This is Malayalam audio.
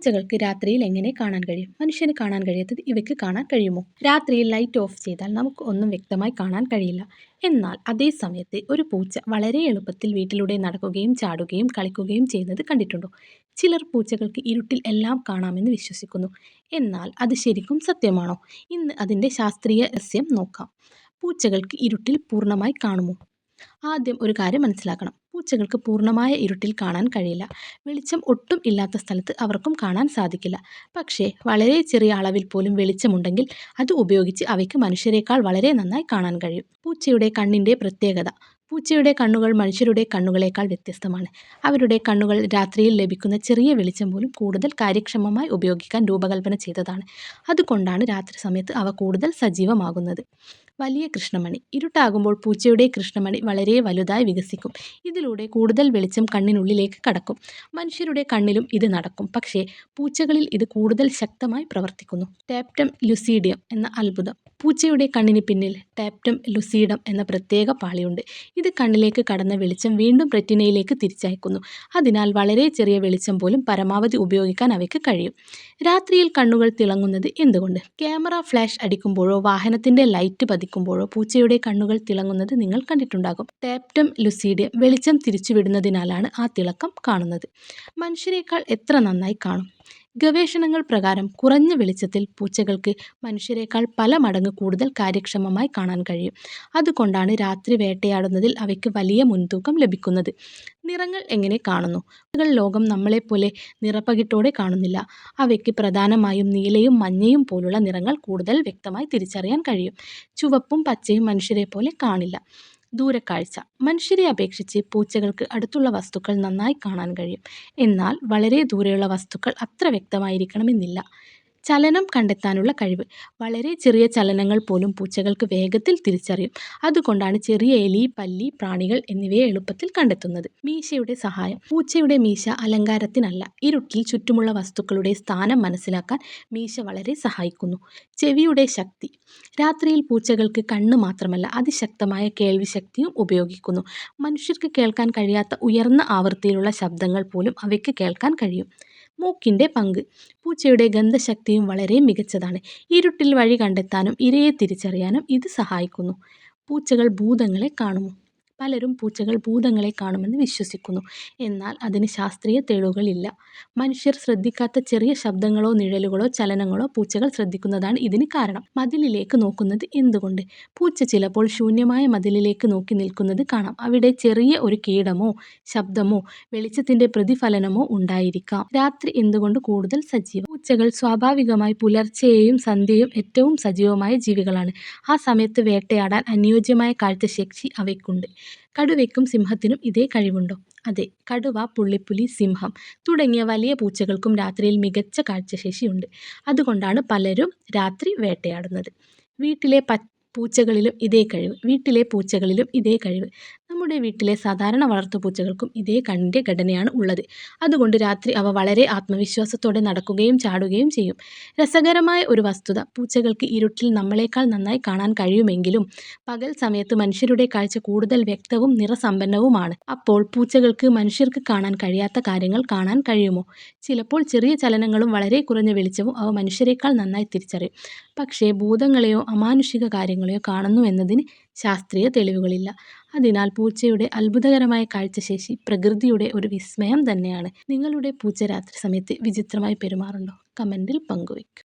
പൂച്ചകൾക്ക് രാത്രിയിൽ എങ്ങനെ കാണാൻ കഴിയും? മനുഷ്യന് കാണാൻ കഴിയാത്തത് ഇവയ്ക്ക് കാണാൻ കഴിയുമോ? രാത്രിയിൽ ലൈറ്റ് ഓഫ് ചെയ്താൽ നമുക്ക് ഒന്നും വ്യക്തമായി കാണാൻ കഴിയില്ല. എന്നാൽ അതേ സമയത്ത് ഒരു പൂച്ച വളരെ എളുപ്പത്തിൽ വീട്ടിലൂടെ നടക്കുകയും ചാടുകയും കളിക്കുകയും ചെയ്യുന്നത് കണ്ടിട്ടുണ്ടോ? ചിലർ പൂച്ചകൾക്ക് ഇരുട്ടിൽ എല്ലാം കാണാമെന്ന് വിശ്വസിക്കുന്നു. എന്നാൽ അത് ശരിക്കും സത്യമാണോ? ഇന്ന് അതിൻ്റെ ശാസ്ത്രീയ രഹസ്യം നോക്കാം. പൂച്ചകൾക്ക് ഇരുട്ടിൽ പൂർണ്ണമായി കാണുമോ? ആദ്യം ഒരു കാര്യം മനസ്സിലാക്കണം. പൂച്ചകൾക്ക് പൂർണ്ണമായ ഇരുട്ടിൽ കാണാൻ കഴിയില്ല. വെളിച്ചം ഒട്ടും ഇല്ലാത്ത സ്ഥലത്ത് അവർക്കും കാണാൻ സാധിക്കില്ല. പക്ഷേ വളരെ ചെറിയ അളവിൽ പോലും വെളിച്ചമുണ്ടെങ്കിൽ അത് ഉപയോഗിച്ച് അവയ്ക്ക് മനുഷ്യരെക്കാൾ വളരെ നന്നായി കാണാൻ കഴിയും. പൂച്ചയുടെ കണ്ണിൻ്റെ പ്രത്യേകത. പൂച്ചയുടെ കണ്ണുകൾ മനുഷ്യരുടെ കണ്ണുകളേക്കാൾ വ്യത്യസ്തമാണ്. അവരുടെ കണ്ണുകൾ രാത്രിയിൽ ലഭിക്കുന്ന ചെറിയ വെളിച്ചം പോലും കൂടുതൽ കാര്യക്ഷമമായി ഉപയോഗിക്കാൻ രൂപകൽപ്പന ചെയ്തതാണ്. അതുകൊണ്ടാണ് രാത്രി സമയത്ത് അവ കൂടുതൽ സജീവമാകുന്നത്. വലിയ കൃഷ്ണമണി. ഇരുട്ടാകുമ്പോൾ പൂച്ചയുടെ കൃഷ്ണമണി വളരെ വലുതായി വികസിക്കും. ഇതിലൂടെ കൂടുതൽ വെളിച്ചം കണ്ണിനുള്ളിലേക്ക് കടക്കും. മനുഷ്യരുടെ കണ്ണിലും ഇത് നടക്കും. പക്ഷേ പൂച്ചകളിൽ ഇത് കൂടുതൽ ശക്തമായി പ്രവർത്തിക്കുന്നു. ടാപ്റ്റം ലുസിഡിയം എന്ന അത്ഭുതം. പൂച്ചയുടെ കണ്ണിന് പിന്നിൽ ടാപ്റ്റം ലുസിഡം എന്ന പ്രത്യേക പാളിയുണ്ട്. ഇത് കണ്ണിലേക്ക് കടന്ന വെളിച്ചം വീണ്ടും റെറ്റിനയിലേക്ക് തിരിച്ചയക്കുന്നു. അതിനാൽ വളരെ ചെറിയ വെളിച്ചം പോലും പരമാവധി ഉപയോഗിക്കാൻ അവയ്ക്ക് കഴിയും. രാത്രിയിൽ കണ്ണുകൾ തിളങ്ങുന്നത് എന്തുകൊണ്ട്? ക്യാമറ ഫ്ലാഷ് അടിക്കുമ്പോഴോ വാഹനത്തിൻ്റെ ലൈറ്റ് പതിക്കുമ്പോഴോ പൂച്ചയുടെ കണ്ണുകൾ തിളങ്ങുന്നത് നിങ്ങൾ കണ്ടിട്ടുണ്ടാകും. ടാപ്റ്റം ലുസിഡിയം വെളിച്ചം തിരിച്ചുവിടുന്നതിനാലാണ് ആ തിളക്കം കാണുന്നത്. മനുഷ്യരെക്കാൾ എത്ര നന്നായി കാണും? ഗവേഷണങ്ങൾ പ്രകാരം കുറഞ്ഞ വെളിച്ചത്തിൽ പൂച്ചകൾക്ക് മനുഷ്യരെക്കാൾ പല മടങ്ങ് കൂടുതൽ കാര്യക്ഷമമായി കാണാൻ കഴിയും. അതുകൊണ്ടാണ് രാത്രി വേട്ടയാടുന്നതിൽ അവയ്ക്ക് വലിയ മുൻതൂക്കം ലഭിക്കുന്നത്. നിറങ്ങൾ എങ്ങനെ കാണുന്നു? പൂച്ചകൾ ലോകം നമ്മളെപ്പോലെ നിറപ്പകിട്ടോടെ കാണുന്നില്ല. അവയ്ക്ക് പ്രധാനമായും നീലയും മഞ്ഞയും പോലുള്ള നിറങ്ങൾ കൂടുതൽ വ്യക്തമായി തിരിച്ചറിയാൻ കഴിയും. ചുവപ്പും പച്ചയും മനുഷ്യരെ പോലെ കാണില്ല. ദൂരക്കാഴ്ച. മനുഷ്യരെ അപേക്ഷിച്ച് പൂച്ചകൾക്ക് അടുത്തുള്ള വസ്തുക്കൾ നന്നായി കാണാൻ കഴിയും. എന്നാൽ വളരെ ദൂരെയുള്ള വസ്തുക്കൾ അത്ര വ്യക്തമായിരിക്കണമെന്നില്ല. ചലനം കണ്ടെത്താനുള്ള കഴിവ്. വളരെ ചെറിയ ചലനങ്ങൾ പോലും പൂച്ചകൾക്ക് വേഗത്തിൽ തിരിച്ചറിയും. അതുകൊണ്ടാണ് ചെറിയ എലി, പല്ലി, പ്രാണികൾ എന്നിവയെ എളുപ്പത്തിൽ കണ്ടെത്തുന്നത്. മീശയുടെ സഹായം. പൂച്ചയുടെ മീശ അലങ്കാരത്തിനല്ല, ഇരുട്ടിൽ ചുറ്റുമുള്ള വസ്തുക്കളുടെ സ്ഥാനം മനസ്സിലാക്കാൻ മീശ വളരെ സഹായിക്കുന്നു. ചെവിയുടെ ശക്തി. രാത്രിയിൽ പൂച്ചകൾക്ക് കണ്ണ് മാത്രമല്ല അതിശക്തമായ കേൾവിശക്തിയും ഉപയോഗിക്കുന്നു. മനുഷ്യർക്ക് കേൾക്കാൻ കഴിയാത്ത ഉയർന്ന ആവൃത്തിയിലുള്ള ശബ്ദങ്ങൾ പോലും അവയ്ക്ക് കേൾക്കാൻ കഴിയും. മൂക്കിൻ്റെ പങ്ക്. പൂച്ചയുടെ ഗന്ധശക്തിയും വളരെ മികച്ചതാണ്. ഇരുട്ടിൽ വഴി കണ്ടെത്താനും ഇരയെ തിരിച്ചറിയാനും ഇത് സഹായിക്കുന്നു. പൂച്ചകൾ ഭൂതങ്ങളെ കാണുമോ? പലരും പൂച്ചകൾ ഭൂതങ്ങളെ കാണുമെന്ന് വിശ്വസിക്കുന്നു. എന്നാൽ അതിന് ശാസ്ത്രീയ തെളിവുകളില്ല. മനുഷ്യർ ശ്രദ്ധിക്കാത്ത ചെറിയ ശബ്ദങ്ങളോ നിഴലുകളോ ചലനങ്ങളോ പൂച്ചകൾ ശ്രദ്ധിക്കുന്നതാണ് ഇതിന് കാരണം. മതിലിലേക്ക് നോക്കുന്നത് എന്തുകൊണ്ട്? പൂച്ച ചിലപ്പോൾ ശൂന്യമായ മതിലിലേക്ക് നോക്കി നിൽക്കുന്നത് കാണാം. അവിടെ ചെറിയ ഒരു കീടമോ ശബ്ദമോ വെളിച്ചത്തിൻ്റെ പ്രതിഫലനമോ ഉണ്ടായിരിക്കാം. രാത്രി എന്തുകൊണ്ട് കൂടുതൽ സജീവം? പൂച്ചകൾ സ്വാഭാവികമായി പുലർച്ചെയും സന്ധ്യയും ഏറ്റവും സജീവമായ ജീവികളാണ്. ആ സമയത്ത് വേട്ടയാടാൻ അനുയോജ്യമായ കാഴ്ചശക്തി അവയ്ക്കുണ്ട്. കടുവയ്ക്കും സിംഹത്തിനും ഇതേ കഴിവുണ്ടോ? അതെ. കടുവ, പുള്ളിപ്പുലി, സിംഹം തുടങ്ങിയ വലിയ പൂച്ചകൾക്കും രാത്രിയിൽ മികച്ച കാഴ്ചശേഷിയുണ്ട്. അതുകൊണ്ടാണ് പലരും രാത്രി വേട്ടയാടുന്നത്. വീട്ടിലെ പൂച്ചകളിലും ഇതേ കഴിവ്. നമ്മുടെ വീട്ടിലെ സാധാരണ വളർത്തു പൂച്ചകൾക്കും ഇതേ കണ്ണിൻ്റെ ഘടനയാണ് ഉള്ളത്. അതുകൊണ്ട് രാത്രി അവ വളരെ ആത്മവിശ്വാസത്തോടെ നടക്കുകയും ചാടുകയും ചെയ്യും. രസകരമായ ഒരു വസ്തുത, പൂച്ചകൾക്ക് ഇരുട്ടിൽ നമ്മളെക്കാൾ നന്നായി കാണാൻ കഴിയുമെങ്കിലും പകൽ സമയത്ത് മനുഷ്യരുടെ കാഴ്ച കൂടുതൽ വ്യക്തവും നിറസമ്പന്നവുമാണ്. അപ്പോൾ പൂച്ചകൾക്ക് മനുഷ്യർക്ക് കാണാൻ കഴിയാത്ത കാര്യങ്ങൾ കാണാൻ കഴിയുമോ? ചിലപ്പോൾ ചെറിയ ചലനങ്ങളും വളരെ കുറഞ്ഞ വെളിച്ചവും അവ മനുഷ്യരെക്കാൾ നന്നായി തിരിച്ചറിയും. പക്ഷേ ഭൂതങ്ങളെയോ അമാനുഷിക കാര്യങ്ങളെയോ കാണുന്നു എന്നതിന് ശാസ്ത്രീയ തെളിവുകളില്ല. അതിനാൽ പൂച്ചയുടെ അത്ഭുതകരമായ കാഴ്ചശേഷി പ്രകൃതിയുടെ ഒരു വിസ്മയം തന്നെയാണ്. നിങ്ങളുടെ പൂച്ച രാത്രി സമയത്ത് വിചിത്രമായി പെരുമാറുണ്ടോ? കമൻറ്റിൽ പങ്കുവയ്ക്കും.